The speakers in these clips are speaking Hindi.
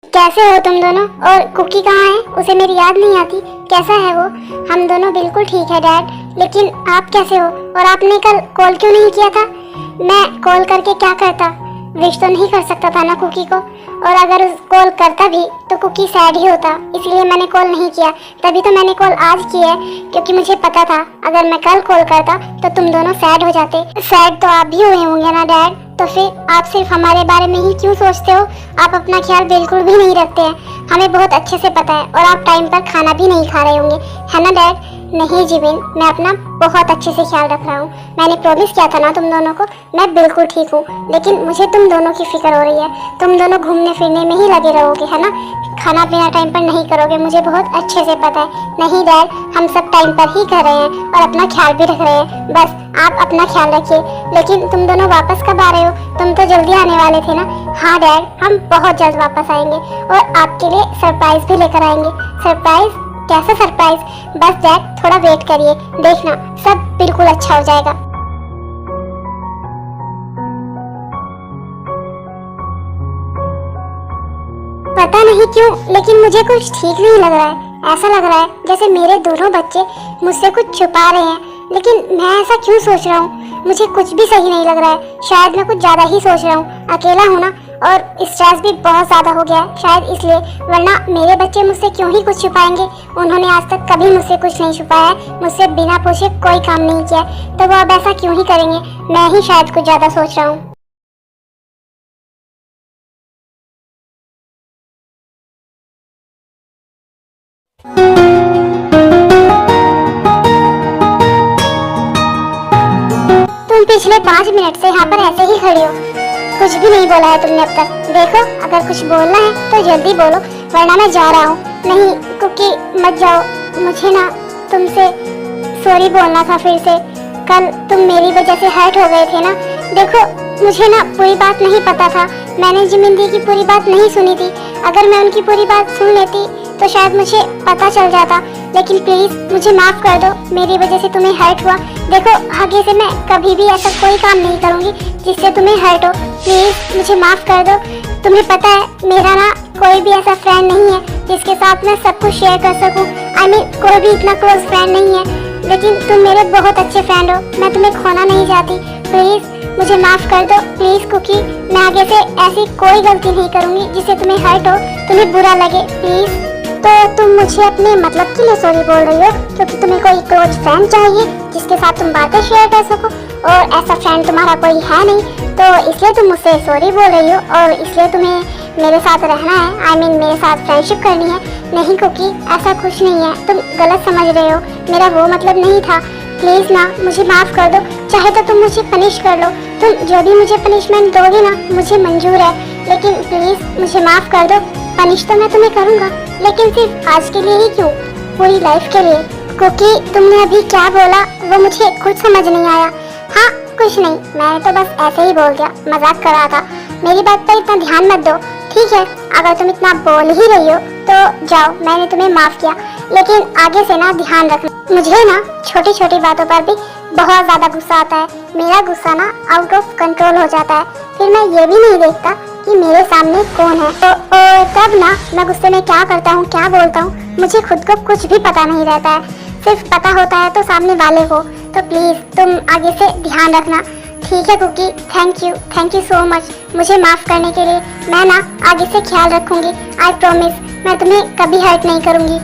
कैसे हो तुम दोनों? और कुकी कहाँ है? उसे मेरी याद नहीं आती। कैसा है वो? हम दोनों बिल्कुल ठीक है डैड, लेकिन आप कैसे हो? और आपने कल कॉल क्यों नहीं किया था? मैं कॉल करके क्या करता? विश तो नहीं कर सकता था ना कुकी को, और अगर उस कॉल करता भी तो कुकी सैड ही होता, इसलिए मैंने कॉल नहीं किया। तभी तो मैंने कॉल आज की है, क्योंकि मुझे पता था अगर मैं कल कॉल करता तो तुम दोनों सैड हो जाते। सैड तो आप भी हुए होंगे ना डैड, तो फिर आप सिर्फ हमारे बारे में ही क्यों सोचते हो? आप अपना ख्याल बिल्कुल भी नहीं रखते हैं, हमें बहुत अच्छे से पता है। और आप टाइम पर खाना भी नहीं खा रहे होंगे, है ना डैड? नहीं जिमिन, मैं अपना बहुत अच्छे से ख्याल रख रहा हूँ। मैंने प्रॉमिस किया था ना तुम दोनों को, मैं बिल्कुल ठीक हूँ। लेकिन मुझे तुम दोनों की फिक्र हो रही है। तुम दोनों घूमने फिरने में ही लगे रहोगे, है ना? खाना पीना टाइम पर नहीं करोगे, मुझे बहुत अच्छे से पता है। नहीं डैड, हम सब टाइम पर ही कर रहे हैं और अपना ख्याल भी रख रहे हैं। बस आप अपना ख्याल रखिए। लेकिन तुम दोनों वापस कब आ रहे हो? तुम तो जल्दी आने वाले थे ना? हाँ डैड, हम बहुत जल्द वापस आएंगे और आपके लिए सरप्राइज भी लेकर आएंगे। सरप्राइज? कैसा सरप्राइज? बस डैड थोड़ा वेट करिए, देखना सब बिल्कुल अच्छा हो जाएगा। पता नहीं क्यों, लेकिन मुझे कुछ ठीक नहीं लग रहा है। ऐसा लग रहा है जैसे मेरे दोनों बच्चे मुझसे कुछ छुपा रहे हैं, लेकिन मैं ऐसा क्यों सोच रहा हूँ? मुझे कुछ भी सही नहीं लग रहा है। शायद मैं कुछ ज्यादा ही सोच रहा हूँ। अकेला हूँ ना, और स्ट्रेस भी बहुत ज्यादा हो गया है, शायद इसलिए। वरना मेरे बच्चे मुझसे क्यों ही कुछ छुपाएंगे? उन्होंने आज तक कभी मुझसे कुछ नहीं छुपाया है, मुझसे बिना पूछे कोई काम नहीं किया, तो वो अब ऐसा क्यों ही करेंगे? मैं ही शायद कुछ ज्यादा सोच रहा हूँ। तुम पिछले 5 मिनट से यहाँ पर ऐसे ही खड़ी हो, कुछ भी नहीं बोला है तुमने अब तक। देखो, अगर कुछ बोलना है तो जल्दी बोलो, वरना मैं जा रहा हूँ। नहीं कुकी, मत जाओ। मुझे ना तुमसे सॉरी बोलना था फिर से। कल तुम मेरी वजह से हर्ट हो गए थे ना। देखो, मुझे ना पूरी बात नहीं पता था। मैंने जिमिन दी की पूरी बात नहीं सुनी थी। अगर मैं उनकी पूरी बात सुन लेती तो शायद मुझे पता चल जाता। लेकिन प्लीज मुझे माफ कर दो, मेरी वजह से तुम्हें हर्ट हुआ। देखो, आगे से मैं कभी भी ऐसा कोई काम नहीं करूंगी जिससे तुम्हें हर्ट हो। प्लीज मुझे माफ कर दो। तुम्हें पता है मेरा ना कोई भी ऐसा फ्रेंड नहीं है जिसके साथ मैं सब कुछ शेयर कर सकूं। I mean, कोई भी इतना क्लोज फ्रेंड नहीं है, लेकिन तुम मेरे बहुत अच्छे फ्रेंड हो। मैं तुम्हें खोना नहीं चाहती। प्लीज मुझे माफ कर दो। प्लीज कुकी, मैं आगे से ऐसी कोई गलती नहीं करूंगी जिससे तुम्हें हर्ट हो, तुम्हें बुरा लगे। प्लीज। तो तुम मुझे अपने मतलब के लिए सॉरी बोल रही हो क्योंकि तुम्हें कोई क्लोज फ्रेंड चाहिए जिसके साथ तुम बातें शेयर कर सको, और ऐसा फ्रेंड तुम्हारा कोई है नहीं, तो इसलिए तुम मुझसे सॉरी बोल रही हो और इसलिए तुम्हें मेरे साथ रहना है। I mean, मेरे साथ फ्रेंडशिप करनी है। नहीं कुकी, ऐसा कुछ नहीं है, तुम गलत समझ रहे हो। मेरा वो मतलब नहीं था। प्लीज ना, मुझे माफ कर दो। चाहे तो तुम मुझे पनिश कर लो, तुम जो भी मुझे पनिशमेंट दोगे ना मुझे मंजूर है, लेकिन प्लीज मुझे माफ कर दो। पनिश तो मैं तुम्हें करूँगा, लेकिन सिर्फ आज के लिए ही क्यों, पूरी लाइफ के लिए। क्योंकि तुमने अभी क्या बोला वो मुझे कुछ समझ नहीं आया। हाँ कुछ नहीं, मैंने तो बस ऐसे ही बोल दिया, मजाक कर रहा था। मेरी बात पर इतना ध्यान मत दो, ठीक है? अगर तुम इतना बोल ही रही हो तो जाओ, मैंने तुम्हें माफ किया, लेकिन आगे से ना ध्यान रखना। मुझे ना छोटी छोटी बातों पर भी बहुत ज्यादा गुस्सा आता है। मेरा गुस्सा ना आउट ऑफ कंट्रोल हो जाता है, फिर मैं ये भी नहीं देखता कि मेरे सामने कौन है। तो तब ना मैं गुस्से में क्या करता हूँ, क्या बोलता हूँ, मुझे खुद को कुछ भी पता नहीं रहता है। सिर्फ पता होता है तो सामने वाले को। तो प्लीज तुम आगे से ध्यान रखना, ठीक है cookie? Thank you so much मुझे माफ करने के लिए। मैं ना आगे से ख्याल रखूंगी। आई प्रॉमिस, मैं तुम्हें कभी हर्ट नहीं करूंगी।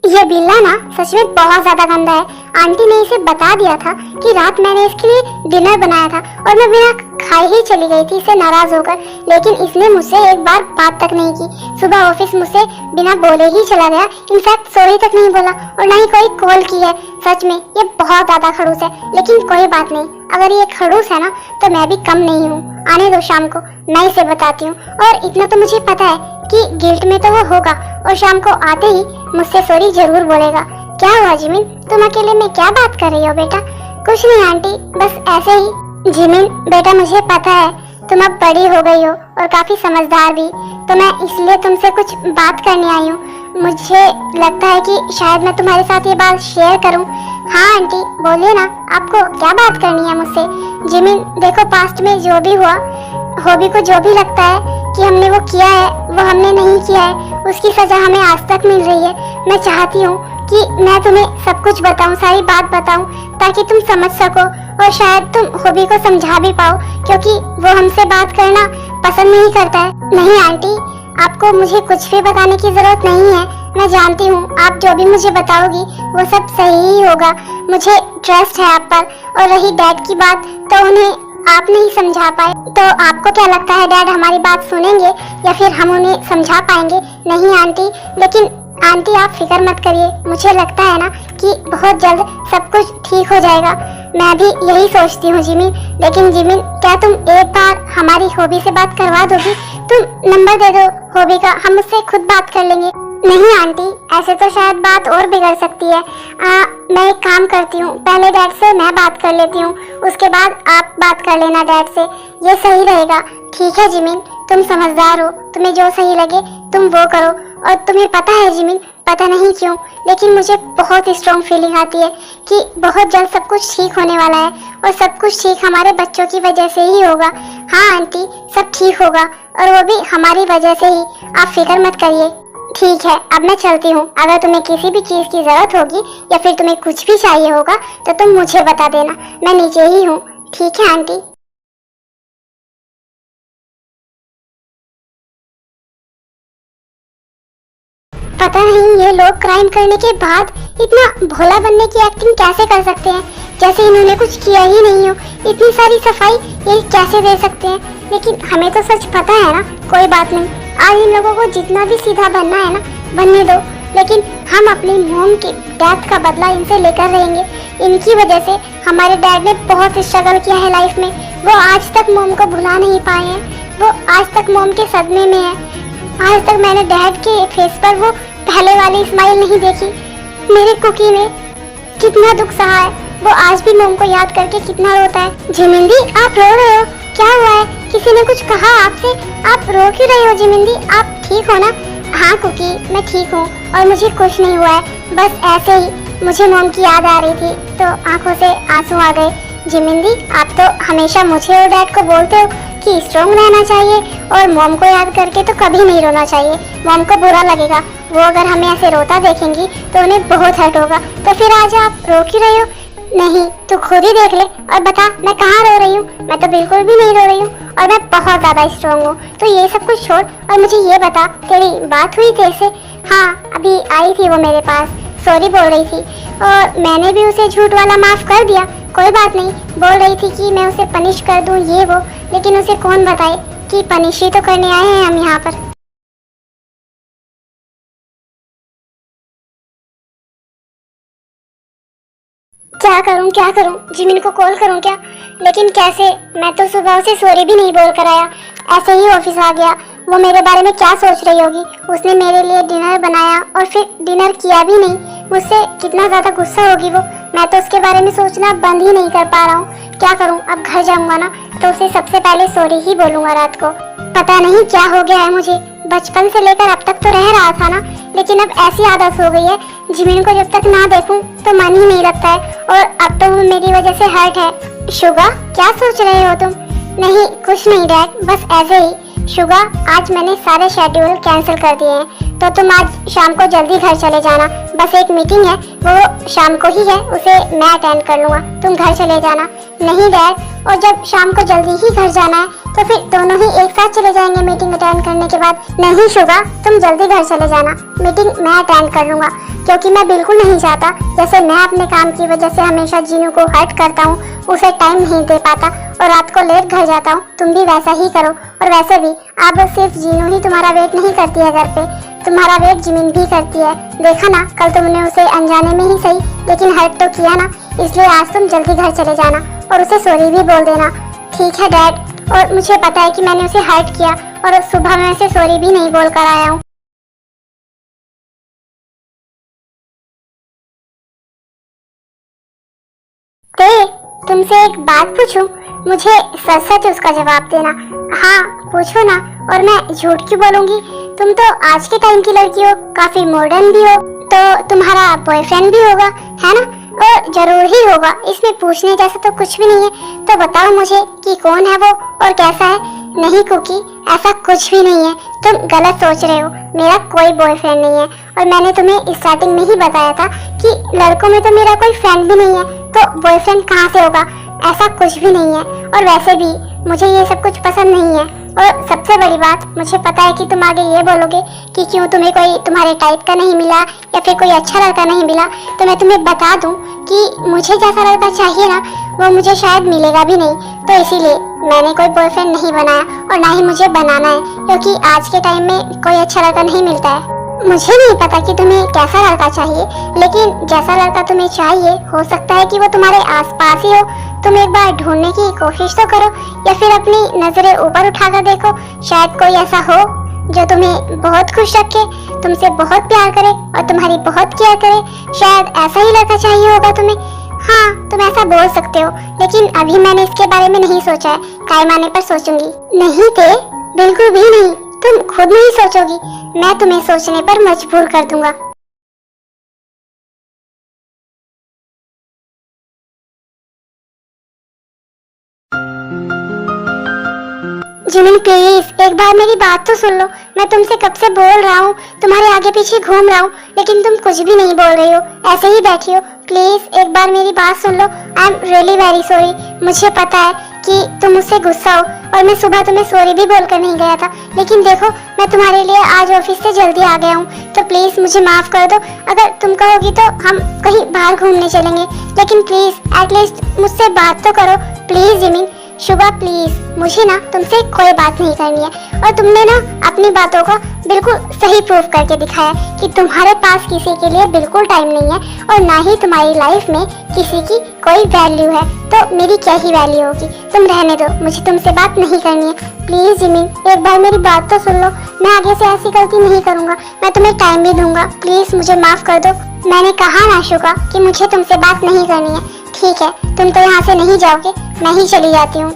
ये बिल्ला ना सच में बहुत ज्यादा गंदा है। आंटी ने इसे बता दिया था कि रात मैंने इसके लिए डिनर बनाया था और मैं बिना खाए ही चली गई थी इसे नाराज होकर, लेकिन इसने मुझसे एक बार बात तक नहीं की। सुबह ऑफिस मुझसे बिना बोले ही चला गया, इनफैक्ट सॉरी तक नहीं बोला और ना ही कोई कॉल की है। सच में ये बहुत ज्यादा खड़ूस है, लेकिन कोई बात नहीं, अगर ये खड़ूस है ना तो मैं भी कम नहीं हूँ। आने दो शाम को, मैं इसे बताती हूँ। और इतना तो मुझे पता है कि गिल्ट में तो वो होगा और शाम को आते ही मुझसे सॉरी जरूर बोलेगा। क्या हुआ जिमिन, तुम अकेले में क्या बात कर रही हो बेटा? कुछ नहीं आंटी, बस ऐसे ही। जिमिन बेटा, मुझे पता है तुम अब बड़ी हो गई हो और काफी समझदार भी, तो मैं इसलिए तुमसे कुछ बात करने आई हूँ। मुझे लगता है कि शायद मैं तुम्हारे साथ ये बात शेयर करूं। हाँ आंटी बोलिए ना, आपको क्या बात करनी है मुझसे। जिमिन देखो, पास्ट में जो भी हुआ, हॉबी को जो भी लगता है कि हमने वो किया है, वो हमने नहीं किया है, उसकी सजा हमें आज तक मिल रही है। मैं चाहती हूँ कि मैं तुम्हें सब कुछ बताऊं, सारी बात बताऊं, ताकि तुम समझ सको और शायद तुम हॉबी को समझा भी पाओ, क्योंकि वो हमसे बात करना पसंद नहीं करता है। नहीं आंटी, आपको मुझे कुछ भी बताने की जरूरत नहीं है। मैं जानती हूँ आप जो भी मुझे बताओगी वो सब सही ही होगा। मुझे ट्रस्ट है आप पर। और रही डैड की बात, तो उन्हें आप नहीं समझा पाए, तो आपको क्या लगता है डैड हमारी बात सुनेंगे या फिर हम उन्हें समझा पाएंगे? नहीं आंटी, लेकिन आंटी आप फिक्र मत करिए, मुझे लगता है ना कि बहुत जल्द सब कुछ ठीक हो जाएगा। मैं भी यही सोचती हूँ जिमिन। लेकिन जिमिन, क्या तुम एक बार हमारी हॉबी से बात करवा दोगी? तुम नंबर दे दो हॉबी का, हम उससे खुद बात कर लेंगे। नहीं आंटी, ऐसे तो शायद बात और बिगड़ सकती है। मैं एक काम करती हूँ, पहले डैड से मैं बात कर लेती हूँ, उसके बाद आप बात कर लेना डैड से, ये सही रहेगा। ठीक है जिमिन, तुम समझदार हो, तुम्हें जो सही लगे तुम वो करो। और तुम्हें पता है जिमिन, पता नहीं क्यों, लेकिन मुझे बहुत स्ट्रॉन्ग फीलिंग आती है कि बहुत जल्द सब कुछ ठीक होने वाला है, और सब कुछ ठीक हमारे बच्चों की वजह से ही होगा। हाँ आंटी, सब ठीक होगा, और वो भी हमारी वजह से ही, आप फिक्र मत करिए। ठीक है, अब मैं चलती हूँ। अगर तुम्हें किसी भी चीज की जरूरत होगी या फिर तुम्हें कुछ भी चाहिए होगा तो तुम मुझे बता देना, मैं नीचे ही हूँ। ठीक है आंटी। पता नहीं ये लोग क्राइम करने के बाद इतना भोला बनने की एक्टिंग कैसे कर सकते हैं, जैसे इन्होंने कुछ किया ही नहीं हो। इतनी सारी सफाई ये कैसे दे सकते हैं? लेकिन हमें तो सच पता है ना। कोई बात नहीं, आज इन लोगों को जितना भी सीधा बनना है ना बनने दो, लेकिन हम अपनी मॉम की डेथ का बदला इनसे लेकर रहेंगे। इनकी वजह से हमारे डैड ने बहुत स्ट्रगल किया है लाइफ में, वो आज तक मॉम को भुला नहीं पाए हैं, वो आज तक मॉम के सदमे में है। आज तक मैंने डैड के फेस पर वो पहले वाली स्माइल नहीं देखी। मेरे कुकी ने कितना दुख सहा है, वो आज भी मॉम को याद करके कितना रोता है। जिमिंदी, आप रो रहे हो, क्या हुआ है? किसी ने कुछ कहा आपसे? आप रो क्यों रहे हो जिमिंदी? आप ठीक हो ना? हाँ कुकी, मैं ठीक हूँ और मुझे कुछ नहीं हुआ है, बस ऐसे ही मुझे मॉम की याद आ रही थी तो आंखों से आंसू आ गए। जिमिंदी, आप तो हमेशा मुझे और डैड को बोलते हो कि स्ट्रॉन्ग रहना चाहिए और मॉम को याद करके तो कभी नहीं रोना चाहिए, मॉम को बुरा लगेगा, वो अगर हमें ऐसे रोता देखेंगी तो उन्हें बहुत हर्ट होगा। तो फिर आज आप रो क्यों रही हो? नहीं, तू खुद ही देख ले और बता मैं कहाँ रो रही हूँ। मैं तो बिल्कुल भी नहीं रो रही हूँ और मैं बहुत ज्यादा स्ट्रॉन्ग हूँ। तो ये सब कुछ छोड़ और मुझे ये बता, तेरी बात हुई तेरे से? हाँ, अभी आई थी वो मेरे पास, सॉरी बोल रही थी और मैंने भी उसे झूठ वाला माफ कर दिया। कोई बात नहीं, बोल रही थी कि मैं उसे पनिश कर दूं ये वो, लेकिन उसे कौन बताए कि पनिश ही तो करने आए हैं हम यहाँ पर। क्या करूं? जिमिन को कॉल करूं क्या? लेकिन कैसे? मैं तो सुबह से सॉरी भी नहीं बोल कर आया, ऐसे ही ऑफिस आ गया। वो मेरे बारे में क्या सोच रही होगी? उसने मेरे लिए डिनर बनाया और फिर डिनर किया भी नहीं। मुझसे कितना ज्यादा गुस्सा होगी वो। मैं तो उसके बारे में सोचना बंद ही नहीं कर पा रहा हूँ। क्या करूँ? अब घर जाऊंगा ना तो उसे सबसे पहले सॉरी ही बोलूंगा रात को। पता नहीं क्या हो गया है मुझे, बचपन से लेकर अब तक तो रह रहा था ना, लेकिन अब ऐसी आदत हो गई है, जिमिन को जब तक ना देखूं तो मन ही नहीं लगता है, और अब तो वो मेरी वजह से हर्ट है। शुगा, क्या सोच रहे हो तुम? नहीं कुछ नहीं डैड, बस ऐसे ही। शुगा, आज मैंने सारे शेड्यूल कैंसिल कर दिए हैं, तो तुम आज शाम को जल्दी घर चले जाना। बस एक मीटिंग है, वो शाम को ही है, उसे मैं अटेंड कर लूंगा, तुम घर चले जाना। नहीं डैड, और जब शाम को जल्दी ही घर जाना है तो फिर दोनों ही एक साथ चले जाएंगे मीटिंग अटेंड करने के बाद। नहीं शुगा, तुम जल्दी घर चले जाना, मीटिंग मैं अटेंड कर लूंगा, क्योंकि मैं बिल्कुल नहीं चाहता जैसे मैं अपने काम की वजह से हमेशा जीनू को हर्ट करता हूँ, उसे टाइम नहीं दे पाता और रात को लेट घर जाता हूँ, तुम भी वैसा ही करो। और वैसे भी अब सिर्फ जीनू ही तुम्हारा वेट नहीं करती है घर पे, तुम्हारा वेट जिमिन भी करती है। देखा ना, कल तुमने उसे अनजाने में ही सही लेकिन हर्ट तो किया ना, इसलिए आज तुम जल्दी घर चले जाना और उसे सॉरी भी बोल देना। ठीक है डैड, और मुझे पता है कि मैंने उसे हर्ट किया और सुबह मैं उसे सॉरी भी नहीं बोल कर आया हूँ। तुमसे एक बात पूछूं? मुझे सच सच उसका जवाब देना। हाँ पूछो ना, और मैं झूठ क्यों बोलूंगी? तुम तो आज के टाइम की लड़की हो, काफी मॉडर्न भी हो, तो तुम्हारा बॉयफ्रेंड भी होगा, है ना? और जरूर ही होगा, इसमें पूछने जैसा तो कुछ भी नहीं है। तो बताओ मुझे कि कौन है वो और कैसा है? नहीं कुकी, ऐसा कुछ भी नहीं है, तुम गलत सोच रहे हो। मेरा कोई बॉयफ्रेंड नहीं है, और मैंने तुम्हें स्टार्टिंग में ही बताया था कि लड़कों में तो मेरा कोई फ्रेंड भी नहीं है, तो बॉयफ्रेंड कहाँ से होगा? ऐसा कुछ भी नहीं है। और वैसे भी मुझे ये सब कुछ पसंद नहीं है। और सबसे बड़ी बात, मुझे पता है कि तुम आगे ये बोलोगे कि क्यों तुम्हें कोई तुम्हारे टाइप का नहीं मिला या फिर कोई अच्छा लड़का नहीं मिला। तो मैं तुम्हें बता दूं कि मुझे जैसा लड़का चाहिए ना, वो मुझे शायद मिलेगा भी नहीं। तो इसीलिए मैंने कोई बॉयफ्रेंड नहीं बनाया, और ना ही मुझे बनाना है, क्योंकि आज के टाइम में कोई अच्छा लड़का नहीं मिलता है। मुझे नहीं पता कि तुम्हें कैसा लड़का चाहिए, लेकिन जैसा लड़का तुम्हें चाहिए, हो सकता है कि वो तुम्हारे आसपास ही हो। तुम एक बार ढूंढने की कोशिश तो करो, या फिर अपनी नजरें ऊपर उठाकर देखो, शायद कोई ऐसा हो जो तुम्हें बहुत खुश रखे, तुमसे बहुत प्यार करे और तुम्हारी बहुत केयर करे। शायद ऐसा ही लड़का चाहिए होगा तुम्हें। हाँ, तुम ऐसा बोल सकते हो, लेकिन अभी मैंने इसके बारे में नहीं सोचा है, टाइम आने पर सोचूंगी। नहीं ते, बिल्कुल भी नहीं, तुम खुद नहीं सोचोगी, मैं तुम्हें सोचने पर मजबूर कर दूंगा। जिमिन प्लीज एक बार मेरी बात तो सुन लो। मैं तुमसे कब से बोल रहा हूँ, तुम्हारे आगे पीछे घूम रहा हूँ, लेकिन तुम कुछ भी नहीं बोल रही हो, ऐसे ही बैठी हो। प्लीज एक बार मेरी बात सुन लो। I am really very sorry. मुझे पता है कि तुम मुझसे गुस्सा हो, और मैं सुबह तुम्हें सॉरी भी बोलकर नहीं गया था, लेकिन देखो मैं तुम्हारे लिए आज ऑफिस से जल्दी आ गया हूँ, तो प्लीज मुझे माफ कर दो। अगर तुम कहोगी तो हम कहीं बाहर घूमने चलेंगे, लेकिन प्लीज एटलीस्ट मुझसे बात तो करो। प्लीज जिमिन, शुभा प्लीज, मुझे ना तुमसे कोई बात नहीं करनी है। और तुमने ना अपनी बातों को बिल्कुल सही प्रूफ करके दिखाया कि तुम्हारे पास किसी के लिए बिल्कुल टाइम नहीं है, और ना ही तुम्हारी लाइफ में किसी की कोई वैल्यू है। तो मेरी क्या ही वैल्यू होगी? तुम रहने दो, मुझे तुमसे बात नहीं करनी है। प्लीज जिमिन एक बार मेरी बात तो सुन लो। मैं आगे से ऐसी गलती नहीं करूँगा, मैं तुम्हें टाइम भी दूंगा। प्लीज मुझे माफ कर दो। मैंने कहा ना शुभा कि मुझे तुमसे बात नहीं करनी है। ठीक है, तुम तो यहाँ से नहीं जाओगे, मैं ही चली जाती हूँ।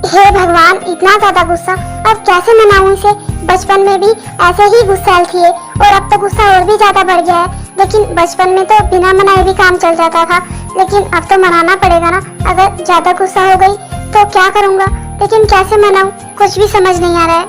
हे भगवान, इतना ज्यादा गुस्सा, अब कैसे मनाऊं इसे? बचपन में भी ऐसे ही गुस्सैल थी, और अब तो गुस्सा और भी ज्यादा बढ़ गया है। लेकिन बचपन में तो बिना मनाए भी काम चल जाता था, लेकिन अब तो मनाना पड़ेगा ना। अगर ज्यादा गुस्सा हो गई तो क्या करूँगा? लेकिन कैसे मनाऊं, कुछ भी समझ नहीं आ रहा है।